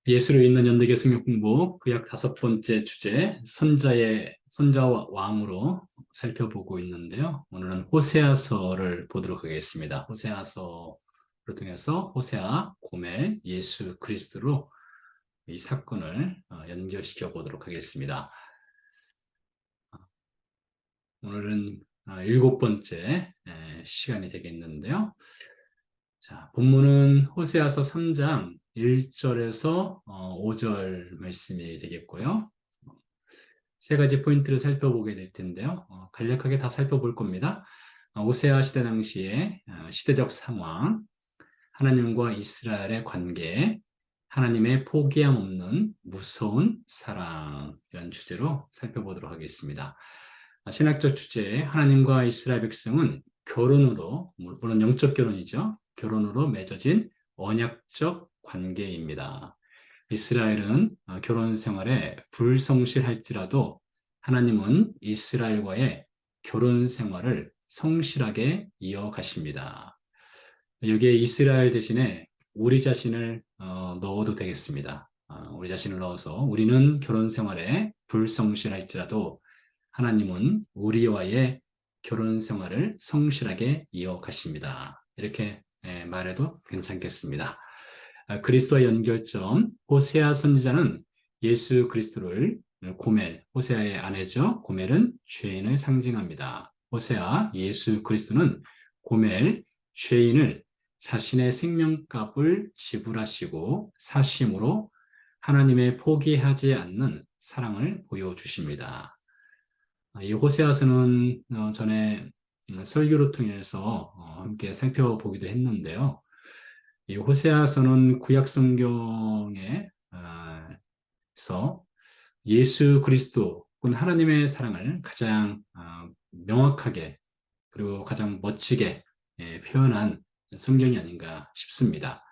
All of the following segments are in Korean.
예수로 있는 연대계 성경 공부 구약 5번째 주제 선자와 왕으로 살펴보고 있는데요. 오늘은 호세아서를 보도록 하겠습니다. 호세아서를 통해서 호세아, 고멜, 예수 그리스도로 이 사건을 연결시켜 보도록 하겠습니다. 오늘은 7번째 시간이 되겠는데요. 자, 본문은 호세아서 3장 1절에서 5절 말씀이 되겠고요. 세 가지 포인트를 살펴보게 될 텐데요. 간략하게 다 살펴볼 겁니다. 호세아 시대 당시의 시대적 상황, 하나님과 이스라엘의 관계, 하나님의 포기함 없는 무서운 사랑, 이런 주제로 살펴보도록 하겠습니다. 신학적 주제, 하나님과 이스라엘 백성은 결혼으로, 물론 영적 결혼이죠. 결혼으로 맺어진 언약적 관계입니다. 이스라엘은 결혼 생활에 불성실할지라도 하나님은 이스라엘과의 결혼 생활을 성실하게 이어가십니다. 여기에 이스라엘 대신에 우리 자신을 넣어도 되겠습니다. 우리 자신을 넣어서 우리는 결혼 생활에 불성실할지라도 하나님은 우리와의 결혼 생활을 성실하게 이어가십니다. 이렇게 말해도 괜찮겠습니다. 그리스도와 연결점, 호세아 선지자는 예수 그리스도를 고멜, 호세아의 아내죠. 고멜은 죄인을 상징합니다. 호세아, 예수 그리스도는 고멜, 죄인을 자신의 생명값을 지불하시고 사심으로 하나님의 포기하지 않는 사랑을 보여주십니다. 이 호세아서는 전에 설교를 통해서 함께 살펴보기도 했는데요. 이 호세아서는 구약 성경에서 예수 그리스도, 군 하나님의 사랑을 가장 명확하게 그리고 가장 멋지게 표현한 성경이 아닌가 싶습니다.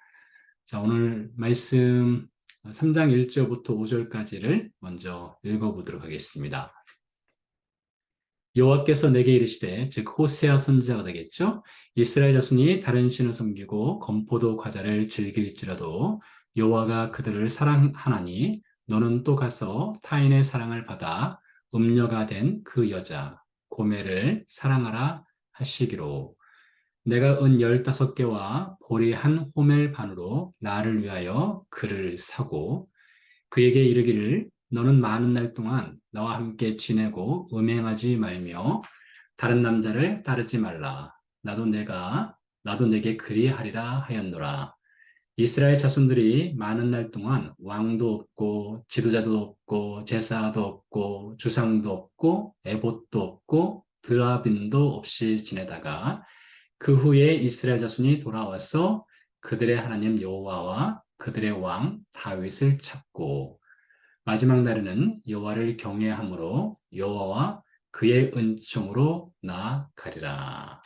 자, 오늘 말씀 3장 1절부터 5절까지를 먼저 읽어보도록 하겠습니다. 여호와께서 내게 이르시되, 즉 호세아 선지자가 되겠죠. 이스라엘 자손이 다른 신을 섬기고 건포도 과자를 즐길지라도 여호와가 그들을 사랑하나니 너는 또 가서 타인의 사랑을 받아 음녀가 된 그 여자 고멜을 사랑하라 하시기로. 내가 은 15개와 보리 한 호멜 반으로 나를 위하여 그를 사고 그에게 이르기를 너는 많은 날 동안 나와 함께 지내고 음행하지 말며 다른 남자를 따르지 말라. 나도 내게 그리하리라 하였노라. 이스라엘 자손들이 많은 날 동안 왕도 없고 지도자도 없고 제사도 없고 주상도 없고 에봇도 없고 드라빈도 없이 지내다가 그 후에 이스라엘 자손이 돌아와서 그들의 하나님 여호와와 그들의 왕 다윗을 찾고 마지막 날에는 여호와를 경외함으로 여호와와 그의 은총으로 나아가리라.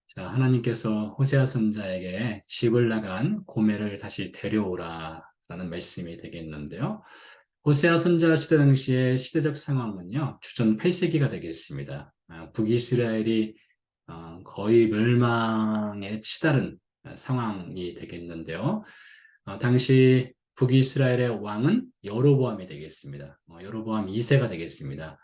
자, 하나님께서 호세아 선지자에게 집을 나간 고멜을 다시 데려오라 라는 말씀이 되겠는데요. 호세아 선지자 시대 당시의 시대적 상황은요, 주전 8세기가 되겠습니다. 북이스라엘이 거의 멸망에 치달은 상황이 되겠는데요. 당시 북이스라엘의 왕은 여로보암이 되겠습니다. 여로보암 2세가 되겠습니다.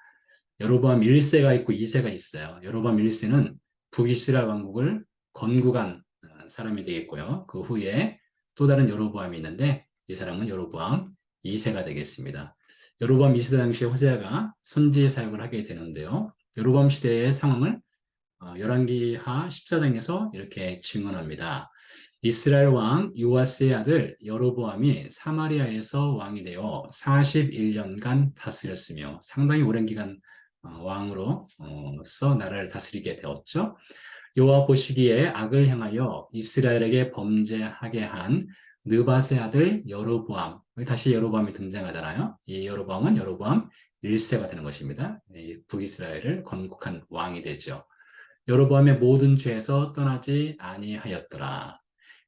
여로보암 1세가 있고 2세가 있어요. 여로보암 1세는 북이스라엘 왕국을 건국한 사람이 되겠고요. 그 후에 또 다른 여로보암이 있는데 이 사람은 여로보암 2세가 되겠습니다. 여로보암 2세 당시에 호세아가 선지 사역을 하게 되는데요. 여로보암 시대의 상황을 열왕기하 14장에서 이렇게 증언합니다. 이스라엘 왕 요아스의 아들 여로보암이 사마리아에서 왕이 되어 41년간 다스렸으며 상당히 오랜 기간 왕으로서 나라를 다스리게 되었죠. 여호와 보시기에 악을 행하여 이스라엘에게 범죄하게 한 느밧의 아들 여로보암, 다시 여로보암이 등장하잖아요. 이 여로보암은 여로보암 1세가 되는 것입니다. 북이스라엘을 건국한 왕이 되죠. 여로보암의 모든 죄에서 떠나지 아니하였더라.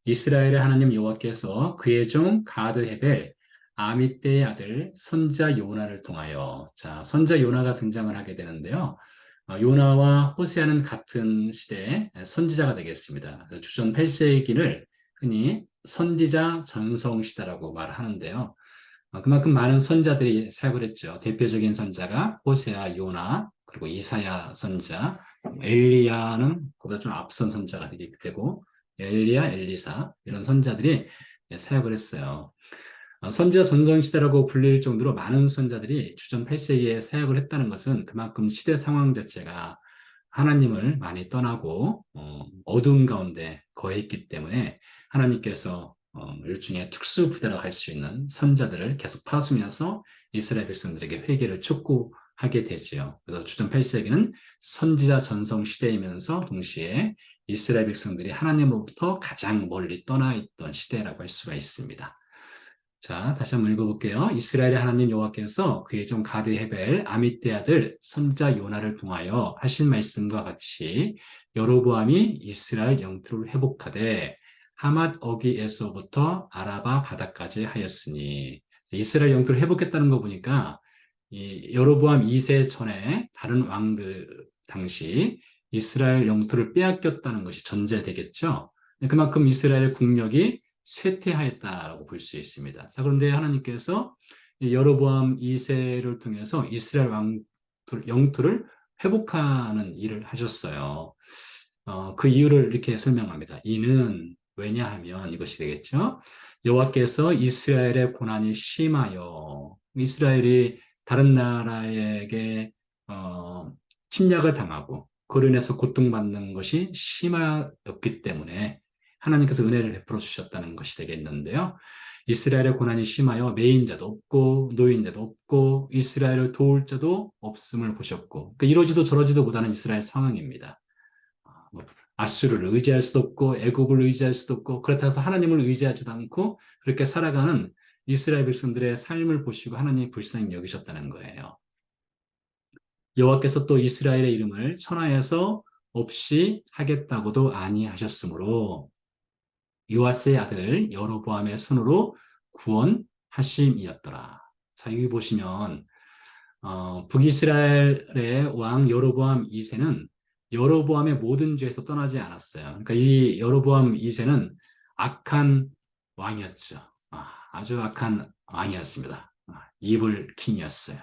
이스라엘의 하나님 여호와께서 그의 종 가드 헤벨 아미떼의 아들 선지자 요나를 통하여, 자, 선지자 요나가 등장을 하게 되는데요. 요나와 호세아는 같은 시대의 선지자가 되겠습니다. 주전 8세기를 흔히 선지자 전성시대라고 말하는데요. 그만큼 많은 선자들이 사역을 했죠. 대표적인 선자가 호세아, 요나, 그리고 이사야 선자, 엘리야는 그보다 좀 앞선 선자가 되고, 엘리야, 엘리사 이런 선자들이 사역을 했어요. 선지자 전성시대라고 불릴 정도로 많은 선자들이 주전 8세기에 사역을 했다는 것은 그만큼 시대 상황 자체가 하나님을 많이 떠나고 어두운 가운데 거했기 때문에 하나님께서 일종의 특수 부대라고 할 수 있는 선자들을 계속 파수면서 이스라엘 백성들에게 회개를 촉구하게 되지요. 그래서 주전 8세기는 선지자 전성 시대이면서 동시에 이스라엘 백성들이 하나님으로부터 가장 멀리 떠나 있던 시대라고 할 수가 있습니다. 자, 다시 한번 읽어볼게요. 이스라엘의 하나님 여호와께서 그의 종 가드 헤벨 아미떼 아들 선지자 요나를 통하여 하신 말씀과 같이 여로보암이 이스라엘 영토를 회복하되 하맛 어기에서부터 아라바 바다까지 하였으니, 이스라엘 영토를 회복했다는 거 보니까 이 여로보암 2세 전에 다른 왕들 당시 이스라엘 영토를 빼앗겼다는 것이 전제되겠죠. 그만큼 이스라엘의 국력이 쇠퇴하였다라고 볼 수 있습니다. 자, 그런데 하나님께서 여로보암 2세를 통해서 이스라엘 영토를 회복하는 일을 하셨어요. 그 이유를 이렇게 설명합니다. 이는 왜냐하면 이것이 되겠죠. 여호와께서 이스라엘의 고난이 심하여, 이스라엘이 다른 나라에게 침략을 당하고 그로 인해서 고통받는 것이 심하였기 때문에 하나님께서 은혜를 베풀어 주셨다는 것이 되겠는데요. 이스라엘의 고난이 심하여 매인 자도 없고 노인 자도 없고 이스라엘을 도울 자도 없음을 보셨고, 그러니까 이러지도 저러지도 못하는 이스라엘 상황입니다. 아수르를 의지할 수도 없고 애국을 의지할 수도 없고, 그렇다고 해서 하나님을 의지하지도 않고 그렇게 살아가는 이스라엘 백성들의 삶을 보시고 하나님이 불쌍히 여기셨다는 거예요. 여호와께서 또 이스라엘의 이름을 천하에서 없이 하겠다고도 아니하셨으므로 요아스의 아들 여로보암의 손으로 구원하심이었더라. 자, 여기 보시면 북이스라엘의 왕 여로보암 2세는 여로보암의 모든 죄에서 떠나지 않았어요. 그러니까 이 여로보암 2세는 악한 왕이었죠. 아주 악한 왕이었습니다. 이블 킹이었어요.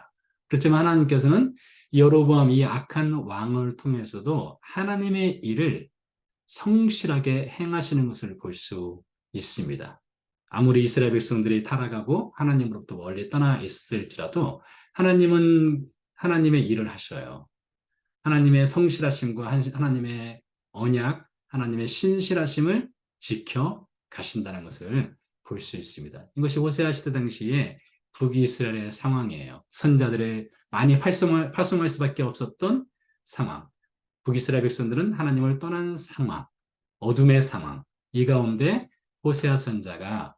그렇지만 하나님께서는 여로보암 이 악한 왕을 통해서도 하나님의 일을 성실하게 행하시는 것을 볼 수 있습니다. 아무리 이스라엘 백성들이 타락하고 하나님으로부터 멀리 떠나 있을지라도 하나님은 하나님의 일을 하셔요. 하나님의 성실하심과 하나님의 언약, 하나님의 신실하심을 지켜 가신다는 것을 볼 수 있습니다. 이것이 호세아 시대 당시에 북이스라엘의 상황이에요. 선자들을 많이 파송할 수밖에 없었던 상황. 북이스라엘 백성들은 하나님을 떠난 상황, 어둠의 상황, 이 가운데 호세아 선자가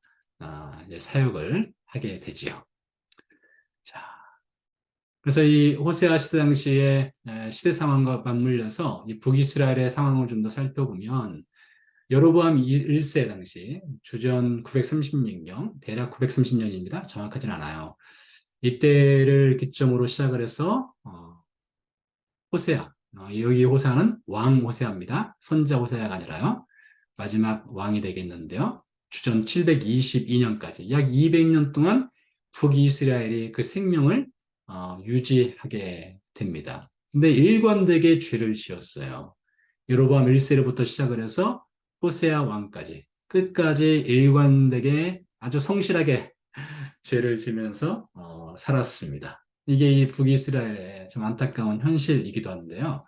이제 사역을 하게 되지요. 자, 그래서 이 호세아 시대 당시의 시대 상황과 맞물려서 이 북이스라엘의 상황을 좀 더 살펴보면 여로보암 1세 당시 주전 930년경, 대략 930년입니다. 정확하진 않아요. 이때를 기점으로 시작을 해서 호세아, 여기 호세아는 왕 호세아입니다. 선자 호세아가 아니라요. 마지막 왕이 되겠는데요. 주전 722년까지 약 200년 동안 북이스라엘이 그 생명을 유지하게 됩니다. 근데 일관되게 죄를 지었어요. 여로보암 1세로부터 시작을 해서 호세아 왕까지 끝까지 일관되게 아주 성실하게 죄를 지면서 살았습니다. 이게 이 북이스라엘의 좀 안타까운 현실이기도 한데요.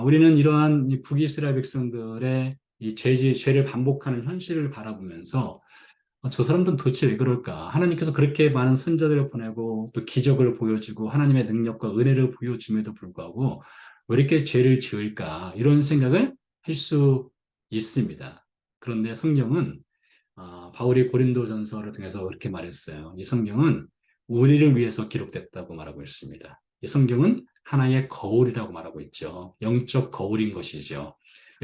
우리는 이러한 이 북이스라엘 백성들의 이 죄를 반복하는 현실을 바라보면서 저 사람들은 도대체 왜 그럴까? 하나님께서 그렇게 많은 선자들을 보내고 또 기적을 보여주고 하나님의 능력과 은혜를 보여줌에도 불구하고 왜 이렇게 죄를 지을까? 이런 생각을 할 수 있습니다. 그런데 성경은 바울이 고린도전서를 통해서 그렇게 말했어요. 이 성경은 우리를 위해서 기록됐다고 말하고 있습니다. 이 성경은 하나의 거울이라고 말하고 있죠. 영적 거울인 것이죠.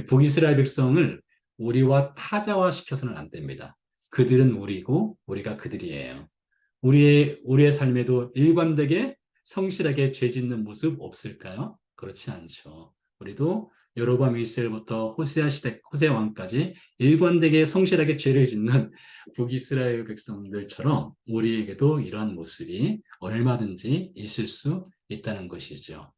북이스라엘 백성을 우리와 타자화시켜서는 안 됩니다. 그들은 우리고 우리가 그들이에요. 우리의 삶에도 일관되게 성실하게 죄 짓는 모습 없을까요? 그렇지 않죠. 우리도 여로보암 1세부터 호세아 시대, 호세 왕까지 일관되게 성실하게 죄를 짓는 북이스라엘 백성들처럼 우리에게도 이러한 모습이 얼마든지 있을 수 있다는 것이죠.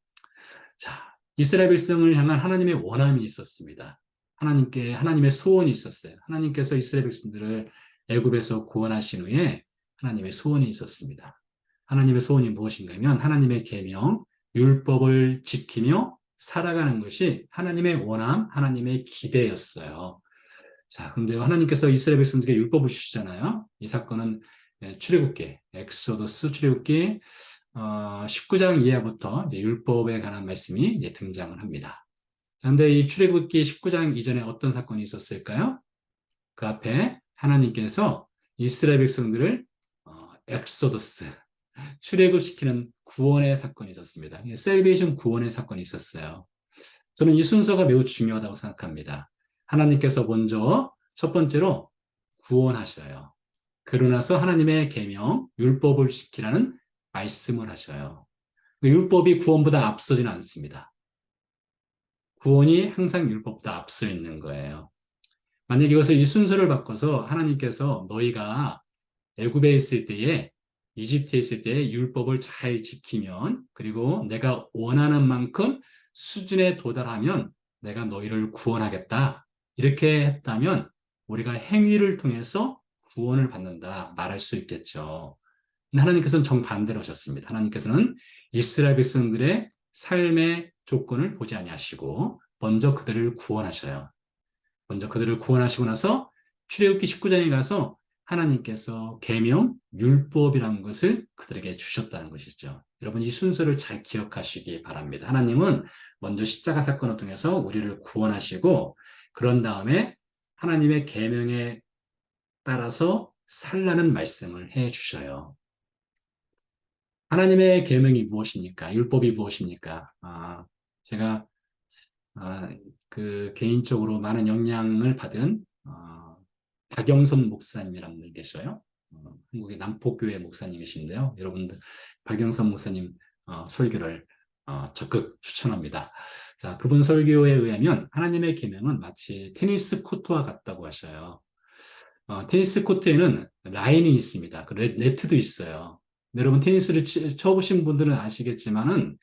자, 이스라엘 백성을 향한 하나님의 원함이 있었습니다. 하나님의 소원이 있었어요. 하나님께서 이스라엘 백성들을 애굽에서 구원하신 후에 하나님의 소원이 있었습니다. 하나님의 소원이 무엇인가 하면 하나님의 계명, 율법을 지키며 살아가는 것이 하나님의 원함, 하나님의 기대였어요. 자, 그런데 하나님께서 이스라엘 백성들에게 율법을 주시잖아요. 이 사건은 출애굽기, 엑소더스 출애굽기 19장 이하부터 율법에 관한 말씀이 등장을 합니다. 그런데 이 출애굽기 19장 이전에 어떤 사건이 있었을까요? 그 앞에 하나님께서 이스라엘 백성들을 엑소더스, 출애굽시키는 구원의 사건이 있었습니다. 셀베이션 구원의 사건이 있었어요. 저는 이 순서가 매우 중요하다고 생각합니다. 하나님께서 먼저 첫 번째로 구원하셔요. 그러고 나서 하나님의 계명, 율법을 지키라는 말씀을 하셔요. 율법이 구원보다 앞서지는 않습니다. 구원이 항상 율법보다 앞서 있는 거예요. 만약 이것을 이 순서를 바꿔서 하나님께서 너희가 애굽에 있을 때에 이집트에 있을 때에 율법을 잘 지키면 그리고 내가 원하는 만큼 수준에 도달하면 내가 너희를 구원하겠다. 이렇게 했다면 우리가 행위를 통해서 구원을 받는다 말할 수 있겠죠. 하나님께서는 정반대로 하셨습니다. 하나님께서는 이스라엘 백성들의 삶의 조건을 보지 아니하시고 먼저 그들을 구원하셔요. 먼저 그들을 구원하시고 나서 출애굽기 19장에 가서 하나님께서 계명, 율법이라는 것을 그들에게 주셨다는 것이죠. 여러분 이 순서를 잘 기억하시기 바랍니다. 하나님은 먼저 십자가 사건을 통해서 우리를 구원하시고 그런 다음에 하나님의 계명에 따라서 살라는 말씀을 해 주셔요. 하나님의 계명이 무엇입니까? 율법이 무엇입니까? 제가 개인적으로 많은 영향을 받은 박영선 목사님이라는 분이 계셔요. 한국의 남포교회 목사님이신데요. 여러분들 박영선 목사님 설교를 적극 추천합니다. 자, 그분 설교에 의하면 하나님의 계명은 마치 테니스 코트와 같다고 하셔요. 테니스 코트에는 라인이 있습니다. 그 네트도 있어요. 여러분 테니스를 쳐보신 분들은 아시겠지만은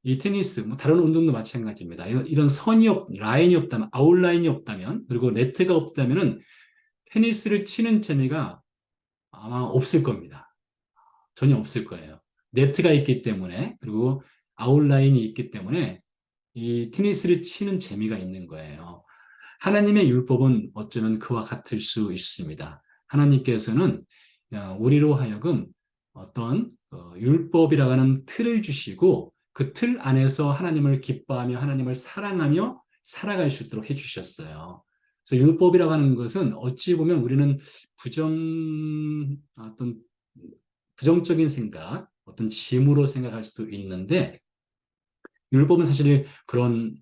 이 테니스, 다른 운동도 마찬가지입니다. 이런 라인이 없다면, 아웃라인이 없다면, 그리고 네트가 없다면은 테니스를 치는 재미가 아마 없을 겁니다. 전혀 없을 거예요. 네트가 있기 때문에, 그리고 아웃라인이 있기 때문에 이 테니스를 치는 재미가 있는 거예요. 하나님의 율법은 어쩌면 그와 같을 수 있습니다. 하나님께서는 우리로 하여금 어떤 율법이라고 하는 틀을 주시고 그 틀 안에서 하나님을 기뻐하며 하나님을 사랑하며 살아갈 수 있도록 해주셨어요. 그래서 율법이라고 하는 것은 어찌 보면 우리는 어떤 부정적인 생각, 어떤 짐으로 생각할 수도 있는데 율법은 사실 그런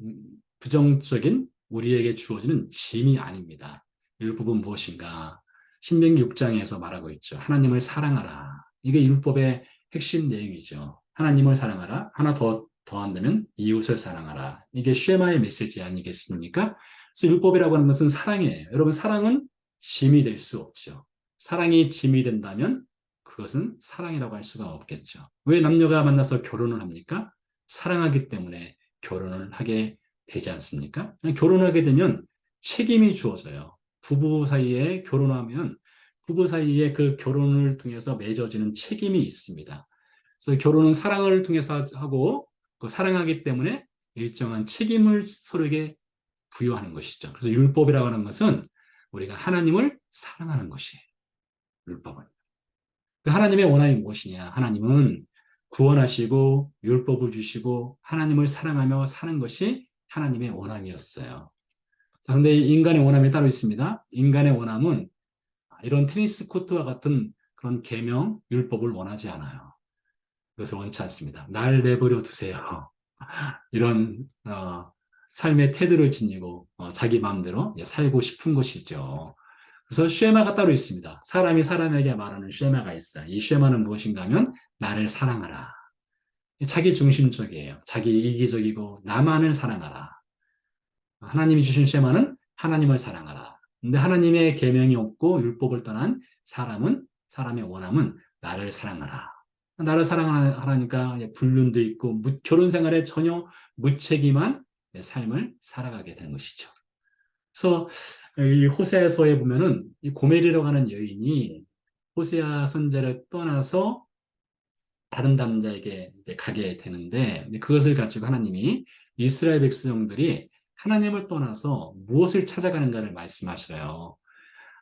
부정적인 우리에게 주어지는 짐이 아닙니다. 율법은 무엇인가? 신명기 6장에서 말하고 있죠. 하나님을 사랑하라. 이게 율법의 핵심 내용이죠. 하나님을 사랑하라. 하나 더한다면 이웃을 사랑하라. 이게 쉐마의 메시지 아니겠습니까? 그래서 율법이라고 하는 것은 사랑이에요. 여러분 사랑은 짐이 될 수 없죠. 사랑이 짐이 된다면 그것은 사랑이라고 할 수가 없겠죠. 왜 남녀가 만나서 결혼을 합니까? 사랑하기 때문에 결혼을 하게 되지 않습니까? 결혼하게 되면 책임이 주어져요. 부부 사이에 결혼하면 부부 사이에 그 결혼을 통해서 맺어지는 책임이 있습니다. 그래서 결혼은 사랑을 통해서 하고 그 사랑하기 때문에 일정한 책임을 서로에게 부여하는 것이죠. 그래서 율법이라고 하는 것은 우리가 하나님을 사랑하는 것이에요. 율법은. 그 하나님의 원함이 무엇이냐? 하나님은 구원하시고 율법을 주시고 하나님을 사랑하며 사는 것이 하나님의 원함이었어요. 그런데 인간의 원함이 따로 있습니다. 인간의 원함은 이런 테니스 코트와 같은 그런 계명, 율법을 원하지 않아요. 그것을 원치 않습니다. 날 내버려 두세요. 이런 삶의 태도를 지니고 자기 마음대로 살고 싶은 것이죠. 그래서 쉐마가 따로 있습니다. 사람이 사람에게 말하는 쉐마가 있어요. 이 쉐마는 무엇인가 하면 나를 사랑하라. 자기 중심적이에요. 자기 이기적이고 나만을 사랑하라. 하나님이 주신 쉐마는 하나님을 사랑하라. 근데 하나님의 계명이 없고 율법을 떠난 사람의 원함은 나를 사랑하라. 나를 사랑하라니까 불륜도 있고 결혼 생활에 전혀 무책임한 삶을 살아가게 되는 것이죠. 그래서 이 호세아서에 보면은 이 고멜이라고 하는 여인이 호세아 선지자를 떠나서 다른 남자에게 이제 가게 되는데 그것을 가지고 하나님이 이스라엘 백성들이 하나님을 떠나서 무엇을 찾아가는가를 말씀하셔요.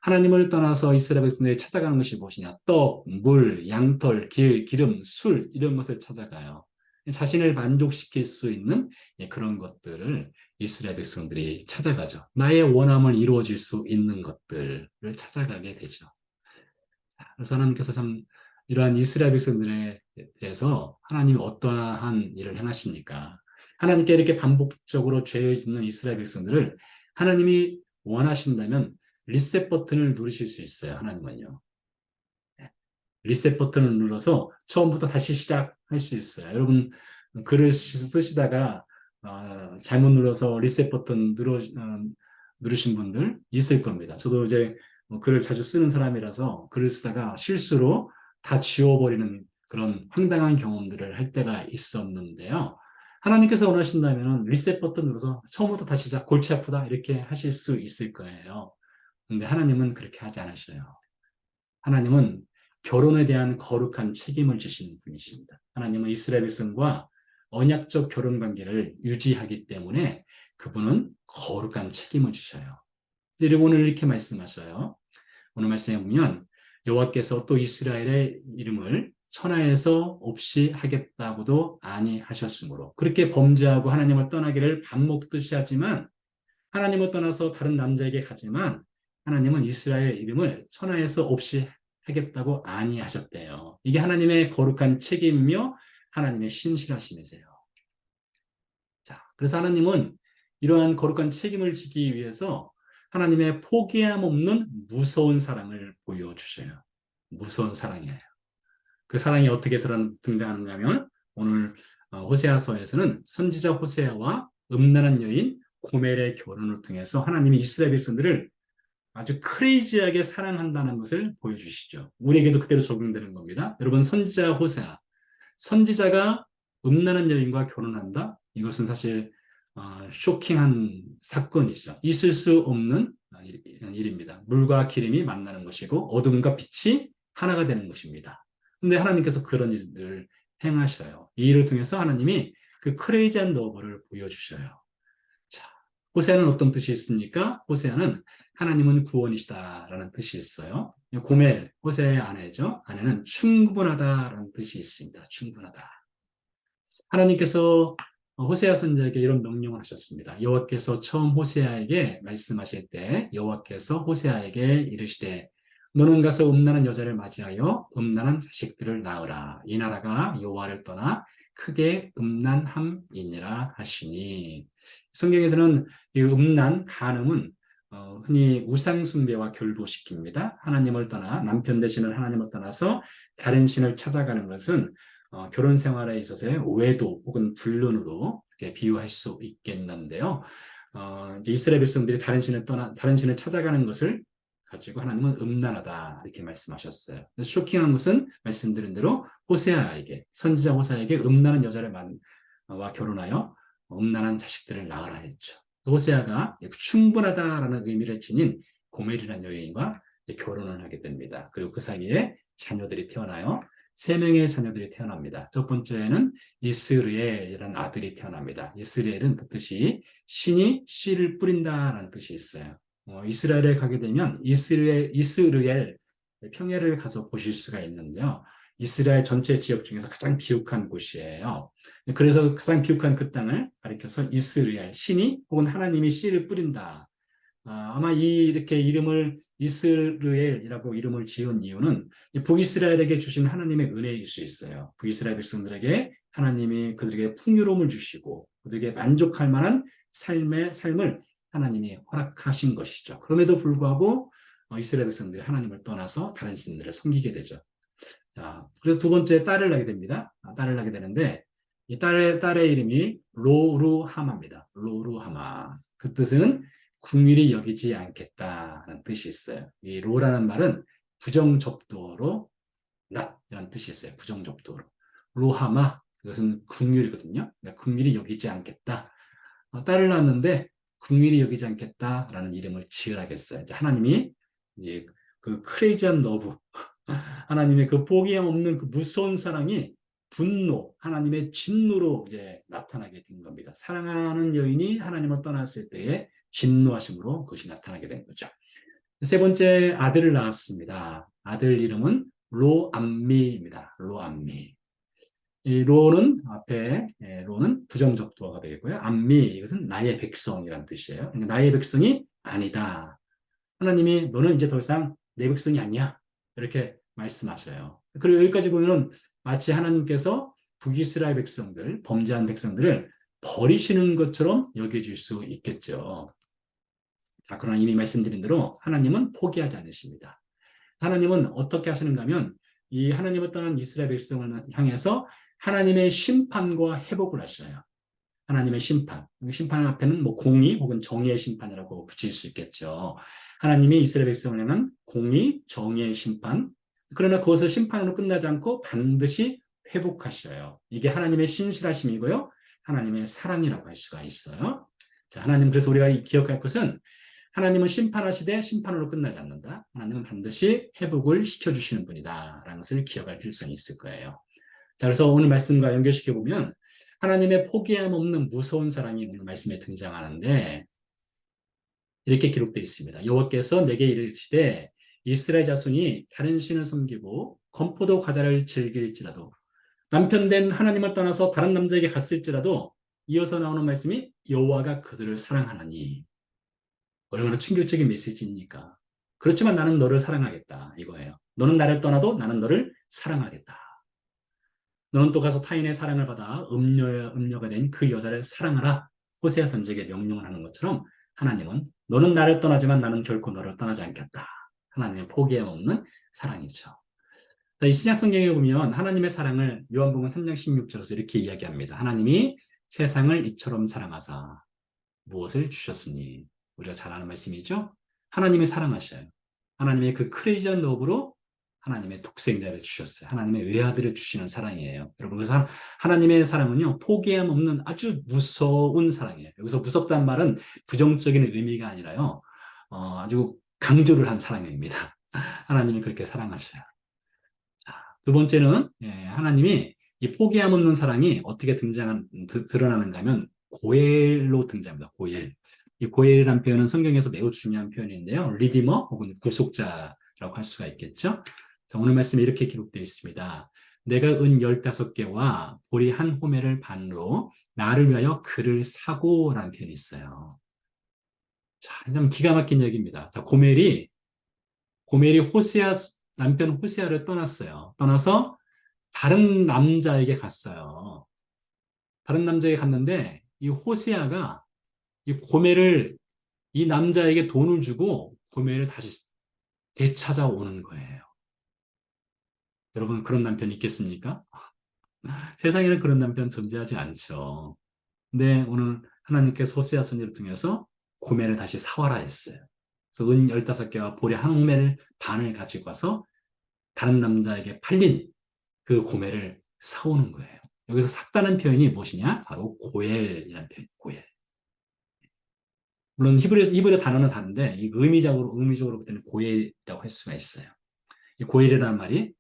하나님을 떠나서 이스라엘 백성들이 찾아가는 것이 무엇이냐? 떡, 물, 양털, 기름, 술 이런 것을 찾아가요. 자신을 만족시킬 수 있는 그런 것들을 이스라엘 백성들이 찾아가죠. 나의 원함을 이루어질 수 있는 것들을 찾아가게 되죠. 그래서 하나님께서 참 이러한 이스라엘 백성들에 대해서 하나님이 어떠한 일을 행하십니까? 하나님께 이렇게 반복적으로 죄를 짓는 이스라엘 백성들을 하나님이 원하신다면 리셋 버튼을 누르실 수 있어요. 하나님은요. 리셋 버튼을 눌러서 처음부터 다시 시작할 수 있어요. 여러분 글을 쓰시다가 잘못 눌러서 리셋 버튼 누르신 분들 있을 겁니다. 저도 이제 글을 자주 쓰는 사람이라서 글을 쓰다가 실수로 다 지워버리는 그런 황당한 경험들을 할 때가 있었는데요. 하나님께서 원하신다면 리셋 버튼 눌러서 처음부터 다시 시작, 골치 아프다 이렇게 하실 수 있을 거예요. 근데 하나님은 그렇게 하지 않으셔요. 하나님은 결혼에 대한 거룩한 책임을 지신 분이십니다. 하나님은 이스라엘 백성과 언약적 결혼 관계를 유지하기 때문에 그분은 거룩한 책임을 지셔요. 오늘 이렇게 말씀하셔요. 오늘 말씀에 보면 여호와께서 또 이스라엘의 이름을 천하에서 없이 하겠다고도 아니하셨으므로 그렇게 범죄하고 하나님을 떠나기를 밥 먹듯이 하지만 하나님을 떠나서 다른 남자에게 가지만 하나님은 이스라엘 이름을 천하에서 없이 하겠다고 아니하셨대요. 이게 하나님의 거룩한 책임이며 하나님의 신실하심이세요. 자, 그래서 하나님은 이러한 거룩한 책임을 지기 위해서 하나님의 포기함 없는 무서운 사랑을 보여주셔요. 무서운 사랑이에요. 그 사랑이 어떻게 등장하는가 하면 오늘 호세아서에서는 선지자 호세아와 음란한 여인 고멜의 결혼을 통해서 하나님이 이스라엘 백성들을 아주 크레이지하게 사랑한다는 것을 보여주시죠. 우리에게도 그대로 적용되는 겁니다. 여러분 선지자 호세아, 선지자가 음란한 여인과 결혼한다? 이것은 사실 쇼킹한 사건이죠. 있을 수 없는 일입니다. 물과 기름이 만나는 것이고 어둠과 빛이 하나가 되는 것입니다. 근데 하나님께서 그런 일들을 행하셔요. 이 일을 통해서 하나님이 그 크레이지한 러브를 보여주셔요. 자, 호세아는 어떤 뜻이 있습니까? 호세아는 하나님은 구원이시다라는 뜻이 있어요. 고멜, 호세아의 아내죠. 아내는 충분하다라는 뜻이 있습니다. 충분하다. 하나님께서 호세아 선지자에게 이런 명령을 하셨습니다. 여호와께서 처음 호세아에게 말씀하실 때 여호와께서 호세아에게 이르시되 너는 가서 음란한 여자를 맞이하여 음란한 자식들을 낳으라. 이 나라가 여호와를 떠나 크게 음란함이니라 하시니 성경에서는 이 음란, 간음은 흔히 우상 숭배와 결부시킵니다. 하나님을 떠나 남편 되시는 하나님을 떠나서 다른 신을 찾아가는 것은 결혼 생활에 있어서의 외도 혹은 불륜으로 비유할 수 있겠는데요. 이제 이스라엘 백성들이 다른 신을 찾아가는 것을 가지고 하나님은 음란하다 이렇게 말씀하셨어요. 쇼킹한 것은 말씀드린 대로 호세아에게 선지자 호세아에게 음란한 여자를 와 결혼하여 음란한 자식들을 낳으라 했죠. 호세아가 충분하다라는 의미를 지닌 고멜이라는 여인과 결혼을 하게 됩니다. 그리고 그 사이에 자녀들이 태어나요. 3명의 자녀들이 태어납니다. 첫 번째는 이스르엘이라는 아들이 태어납니다. 이스라엘은 그 뜻이 신이 씨를 뿌린다라는 뜻이 있어요. 이스라엘에 가게 되면 이스르엘 평야를 가서 보실 수가 있는데요. 이스라엘 전체 지역 중에서 가장 비옥한 곳이에요. 그래서 가장 비옥한 그 땅을 가리켜서 이스라엘, 신이 혹은 하나님이 씨를 뿌린다. 아마 이렇게 이름을 이스라엘이라고 이름을 지은 이유는 북이스라엘에게 주신 하나님의 은혜일 수 있어요. 북이스라엘 백성들에게 하나님이 그들에게 풍요로움을 주시고 그들에게 만족할 만한 삶을 하나님이 허락하신 것이죠. 그럼에도 불구하고 이스라엘 백성들이 하나님을 떠나서 다른 신들을 섬기게 되죠. 자, 그래서 두 번째 딸을 낳게 됩니다. 딸을 낳게 되는데 이 딸의 이름이 로루하마입니다. 로루하마. 그 뜻은 궁휼히 여기지 않겠다는 뜻이 있어요. 이 로라는 말은 부정접두어로 not 이라는 뜻이 있어요. 부정접두어로. 로하마 이것은 궁휼이거든요. 그러니까 궁휼히 여기지 않겠다. 딸을 낳았는데 궁휼히 여기지 않겠다라는 이름을 지으라겠어요. 이제 하나님이 이제 그 크레이지한 러브 하나님의 그 포기함 없는 그 무서운 사랑이 분노, 하나님의 진노로 이제 나타나게 된 겁니다. 사랑하는 여인이 하나님을 떠났을 때에 진노하심으로 그것이 나타나게 된 거죠. 세 번째 아들을 낳았습니다. 아들 이름은 로암미입니다. 로암미. 이 로는 앞에 로는 부정적두어가 되겠고요. 암미 이것은 나의 백성이란 뜻이에요. 그러니까 나의 백성이 아니다. 하나님이 너는 이제 더 이상 내 백성이 아니야. 이렇게 말씀하셔요. 그리고 여기까지 보면 마치 하나님께서 북이스라엘 백성들, 범죄한 백성들을 버리시는 것처럼 여겨질 수 있겠죠. 자, 그러나 이미 말씀드린 대로 하나님은 포기하지 않으십니다. 하나님은 어떻게 하시는가 하면 이 하나님을 떠난 이스라엘 백성을 향해서 하나님의 심판과 회복을 하셔요. 하나님의 심판. 심판 앞에는 뭐 공의 혹은 정의의 심판이라고 붙일 수 있겠죠. 하나님이 이스라엘 백성을 향한 공의, 정의의 심판. 그러나 그것을 심판으로 끝나지 않고 반드시 회복하셔요. 이게 하나님의 신실하심이고요. 하나님의 사랑이라고 할 수가 있어요. 자, 하나님 그래서 우리가 기억할 것은 하나님은 심판하시되 심판으로 끝나지 않는다. 하나님은 반드시 회복을 시켜주시는 분이다. 라는 것을 기억할 필요성이 있을 거예요. 자, 그래서 오늘 말씀과 연결시켜 보면 하나님의 포기함 없는 무서운 사랑이 오늘 말씀에 등장하는데 이렇게 기록되어 있습니다. 여호와께서 내게 이르시되 이스라엘 자손이 다른 신을 섬기고 건포도 과자를 즐길지라도 남편 된 하나님을 떠나서 다른 남자에게 갔을지라도 이어서 나오는 말씀이 여호와가 그들을 사랑하나니 얼마나 충격적인 메시지입니까? 그렇지만 나는 너를 사랑하겠다 이거예요. 너는 나를 떠나도 나는 너를 사랑하겠다. 너는 또 가서 타인의 사랑을 받아 음녀가 된 그 여자를 사랑하라. 호세아 선지자에게 명령을 하는 것처럼 하나님은 너는 나를 떠나지만 나는 결코 너를 떠나지 않겠다. 하나님의 포기함 없는 사랑이죠. 이 신약 성경에 보면 하나님의 사랑을 요한복음 3장 16절에서 이렇게 이야기합니다. 하나님이 세상을 이처럼 사랑하사 무엇을 주셨으니 우리가 잘 아는 말씀이죠. 하나님이 사랑하셔요. 하나님의 그 크레이지한 러브로 하나님의 독생자를 주셨어요. 하나님의 외아들을 주시는 사랑이에요. 여러분, 그래서 하나님의 사랑은요, 포기함 없는 아주 무서운 사랑이에요. 여기서 무섭다는 말은 부정적인 의미가 아니라요, 아주 강조를 한 사랑입니다. 하나님이 그렇게 사랑하셔요. 자, 두 번째는, 하나님이 이 포기함 없는 사랑이 어떻게 드러나는가 하면, 고엘로 등장합니다. 고엘. 이 고엘이라는 표현은 성경에서 매우 중요한 표현인데요. 리디머 혹은 구속자라고 할 수가 있겠죠. 자, 오늘 말씀에 이렇게 기록되어 있습니다. 내가 은 15개와 보리 한 호멜을 반으로 나를 위하여 그를 사고라는 표현이 있어요. 자, 참 기가 막힌 얘기입니다. 자, 고멜이 남편 호세아를 떠났어요. 떠나서 다른 남자에게 갔어요. 다른 남자에게 갔는데 이 호세아가 이 고멜을 이 남자에게 돈을 주고 고멜을 다시 되찾아오는 거예요. 여러분 그런 남편이 있겠습니까? 세상에는 그런 남편 존재하지 않죠. 근데 오늘 하나님께서 호세아 선지를 통해서 고멜을 다시 사와라 했어요. 그래서 은 15개와 보리 한 호멜을 반을 가지고 와서 다른 남자에게 팔린 그 고멜을 사오는 거예요. 여기서 샀다는 표현이 무엇이냐? 바로 고엘이라는 표현, 고엘. 물론 히브리 단어는 다른데 이 의미적으로 볼 때는 고엘이라고 할 수가 있어요. 이 고엘이라는 말이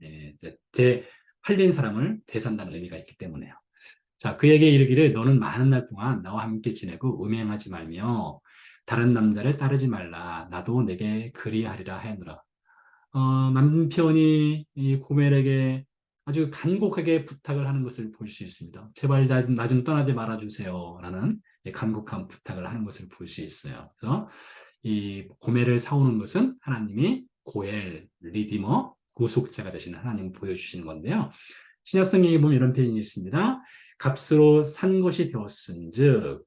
팔린 사람을 되산다는 의미가 있기 때문에요. 자, 그에게 이르기를 너는 많은 날 동안 나와 함께 지내고 음행하지 말며 다른 남자를 따르지 말라. 나도 내게 그리하리라 하였노라. 남편이 이 고멜에게 아주 간곡하게 부탁을 하는 것을 볼 수 있습니다. 제발 나 좀 떠나지 말아주세요. 라는 간곡한 부탁을 하는 것을 볼 수 있어요. 그래서 이 고멜을 사오는 것은 하나님이 고엘, 리디머, 구속자가 되시는 하나님을 보여주시는 건데요. 신약성경에 보면 이런 표현이 있습니다. 값으로 산 것이 되었은즉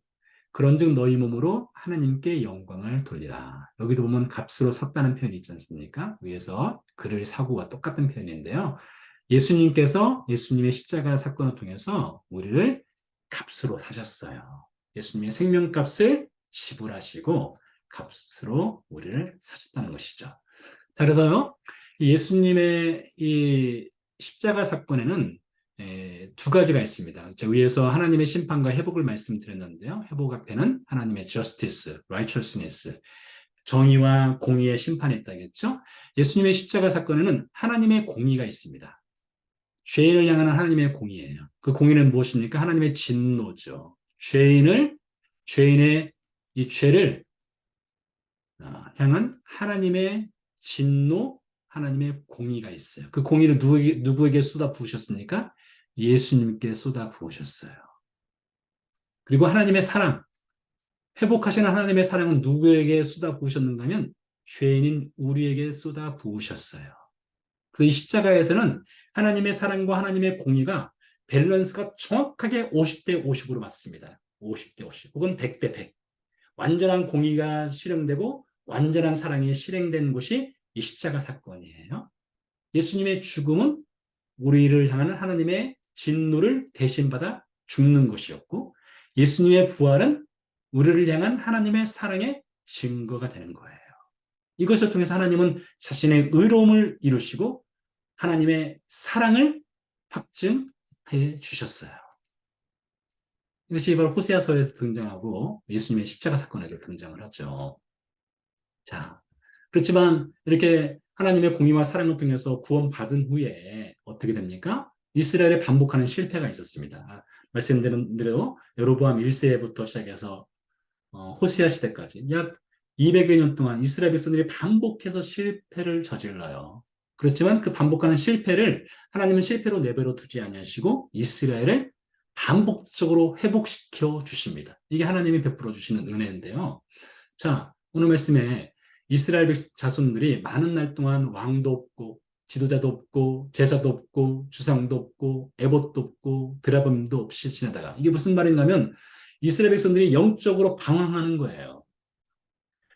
그런즉 너희 몸으로 하나님께 영광을 돌리라. 여기도 보면 값으로 샀다는 표현이 있지 않습니까? 위에서 그를 사고와 똑같은 표현인데요. 예수님의 십자가 사건을 통해서 우리를 값으로 사셨어요. 예수님의 생명값을 지불하시고 값으로 우리를 사셨다는 것이죠. 자, 그래서요, 예수님의 이 십자가 사건에는 두 가지가 있습니다. 저 위에서 하나님의 심판과 회복을 말씀드렸는데요. 회복 앞에는 하나님의 justice, righteousness, 정의와 공의의 심판이 있다겠죠. 예수님의 십자가 사건에는 하나님의 공의가 있습니다. 죄인을 향하는 하나님의 공의예요. 그 공의는 무엇입니까? 하나님의 진노죠. 죄인의 이 죄를 향한 하나님의 진노, 하나님의 공의가 있어요. 그 공의를 누구에게 쏟아 부으셨습니까? 예수님께 쏟아 부으셨어요. 그리고 하나님의 사랑, 회복하시는 하나님의 사랑은 누구에게 쏟아 부으셨는가 하면 죄인인 우리에게 쏟아 부으셨어요. 그 십자가에서는 하나님의 사랑과 하나님의 공의가 밸런스가 정확하게 50대 50으로 맞습니다. 50대 50 혹은 100대 100. 완전한 공의가 실행되고 완전한 사랑이 실행된 곳이 이 십자가 사건이에요. 예수님의 죽음은 우리를 향하는 하나님의 진노를 대신받아 죽는 것이었고 예수님의 부활은 우리를 향한 하나님의 사랑의 증거가 되는 거예요. 이것을 통해서 하나님은 자신의 의로움을 이루시고 하나님의 사랑을 확증해 주셨어요. 이것이 바로 호세아서에서 등장하고 예수님의 십자가 사건에도 등장을 하죠. 자, 그렇지만 이렇게 하나님의 공의와 사랑을 통해서 구원받은 후에 어떻게 됩니까? 이스라엘에 반복하는 실패가 있었습니다. 말씀드린 대로 여로보암 1세부터 시작해서 호시아 시대까지 약 200여 년 동안 이스라엘 백성들이 반복해서 실패를 저질러요. 그렇지만 그 반복하는 실패를 하나님은 실패로 내버려 두지 아니하시고 이스라엘을 반복적으로 회복시켜 주십니다. 이게 하나님이 베풀어 주시는 은혜인데요. 자, 오늘 말씀에 이스라엘 자손들이 많은 날 동안 왕도 없고 지도자도 없고 제사도 없고 주상도 없고 에봇도 없고 드라범도 없이 지내다가 이게 무슨 말인가 하면 이스라엘 백성들이 영적으로 방황하는 거예요.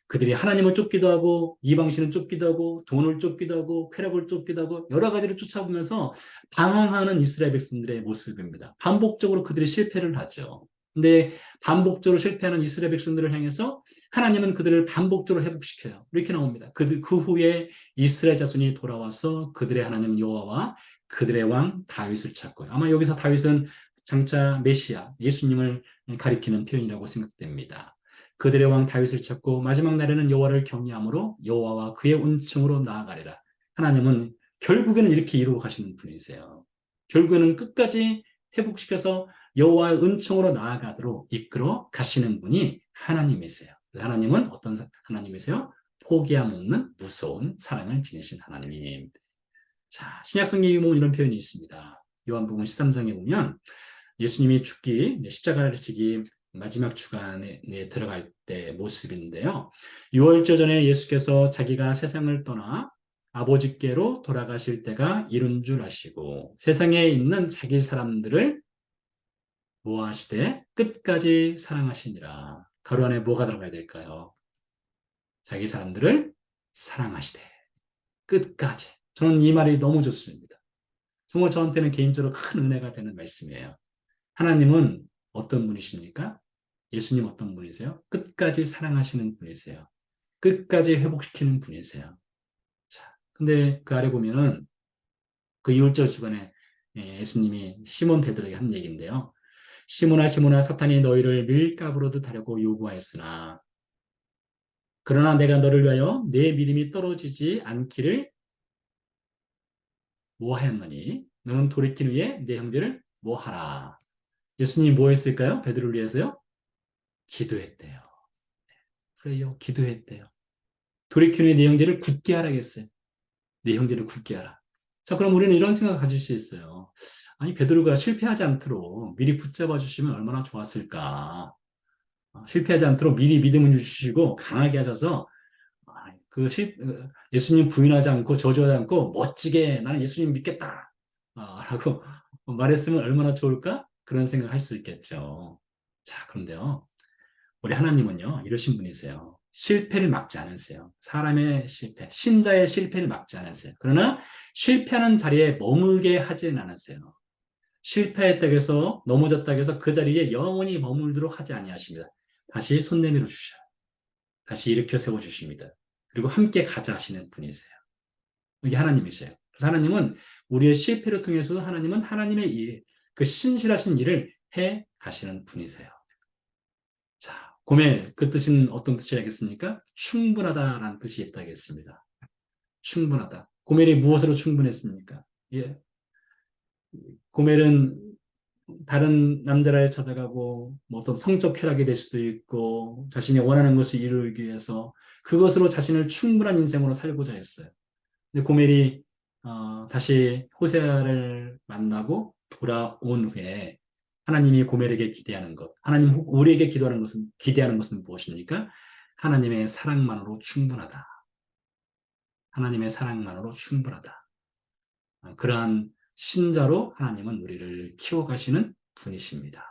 그들이 하나님을 쫓기도 하고 이방신을 쫓기도 하고 돈을 쫓기도 하고 쾌락을 쫓기도 하고 여러 가지를 쫓아보면서 방황하는 이스라엘 백성들의 모습입니다. 반복적으로 그들이 실패를 하죠. 근데 반복적으로 실패하는 이스라엘 백성들을 향해서 하나님은 그들을 반복적으로 회복시켜요. 이렇게 나옵니다. 그 후에 이스라엘 자손이 돌아와서 그들의 하나님 여호와와 그들의 왕 다윗을 찾고요. 아마 여기서 다윗은 장차 메시아 예수님을 가리키는 표현이라고 생각됩니다. 그들의 왕 다윗을 찾고 마지막 날에는 여호와를 경외함으로 여호와와 그의 은총으로 나아가리라. 하나님은 결국에는 이렇게 이루어 가시는 분이세요. 결국에는 끝까지 회복시켜서 여호와의 은총으로 나아가도록 이끌어 가시는 분이 하나님이세요. 하나님은 어떤 하나님이세요? 포기함 없는 무서운 사랑을 지니신 하나님. 자, 신약성경에 보면 이런 표현이 있습니다. 요한복음 13장에 보면 예수님이 죽기, 십자가를 지기 마지막 주간에 들어갈 때 모습인데요. 6월절 전에 예수께서 자기가 세상을 떠나 아버지께로 돌아가실 때가 이른 줄 아시고 세상에 있는 자기 사람들을 모아시되 끝까지 사랑하시니라. 가로 안에 뭐가 들어가야 될까요? 자기 사람들을 사랑하시되 끝까지. 저는 이 말이 너무 좋습니다. 정말 저한테는 개인적으로 큰 은혜가 되는 말씀이에요. 하나님은 어떤 분이십니까? 예수님 어떤 분이세요? 끝까지 사랑하시는 분이세요. 끝까지 회복시키는 분이세요. 자, 근데 그 아래 보면은 그 6절 주간에 예수님이 시몬 베드로에게 한 얘기인데요. 시몬아 시몬아 사탄이 너희를 밀가부로도 하려고 요구하였으나 그러나 내가 너를 위하여 내 믿음이 떨어지지 않기를 뭐 하였느니 너는 돌이킨 후에 내 형제를 뭐 하라. 예수님이 뭐 했을까요? 베드로를 위해서요? 기도했대요. 그래요. 기도했대요. 돌이킨 후에 내 형제를 굳게 하라겠어요. 내 형제를 굳게 하라. 자, 그럼 우리는 이런 생각을 가질 수 있어요. 아니, 베드로가 실패하지 않도록 미리 붙잡아 주시면 얼마나 좋았을까. 실패하지 않도록 미리 믿음을 주시고 강하게 하셔서 예수님 부인하지 않고 저주하지 않고 멋지게 나는 예수님 믿겠다 라고 말했으면 얼마나 좋을까? 그런 생각을 할 수 있겠죠. 자, 그런데요. 우리 하나님은요, 이러신 분이세요. 실패를 막지 않으세요. 사람의 실패, 신자의 실패를 막지 않으세요. 그러나 실패하는 자리에 머물게 하지는 않으세요. 실패했다고 해서 넘어졌다고 해서 그 자리에 영원히 머물도록 하지 아니하십니다. 다시 손 내밀어 주셔요. 다시 일으켜 세워 주십니다. 그리고 함께 가자 하시는 분이세요. 이게 하나님이세요. 그래서 하나님은 우리의 실패를 통해서 하나님은 하나님의 일, 그 신실하신 일을 해 가시는 분이세요. 자, 고멜, 그 뜻은 어떤 뜻이라겠습니까? 충분하다라는 뜻이 있다겠습니다. 충분하다. 고멜이 무엇으로 충분했습니까? 예. 고멜은 다른 남자를 찾아가고 뭐 어떤 성적 쾌락이 될 수도 있고 자신이 원하는 것을 이루기 위해서 그것으로 자신을 충분한 인생으로 살고자 했어요. 근데 고멜이 다시 호세아를 만나고 돌아온 후에 하나님이 고멜에게 기대하는 것, 하나님 우리에게 기대하는 것은 무엇입니까? 하나님의 사랑만으로 충분하다. 하나님의 사랑만으로 충분하다. 그러한 신자로 하나님은 우리를 키워가시는 분이십니다.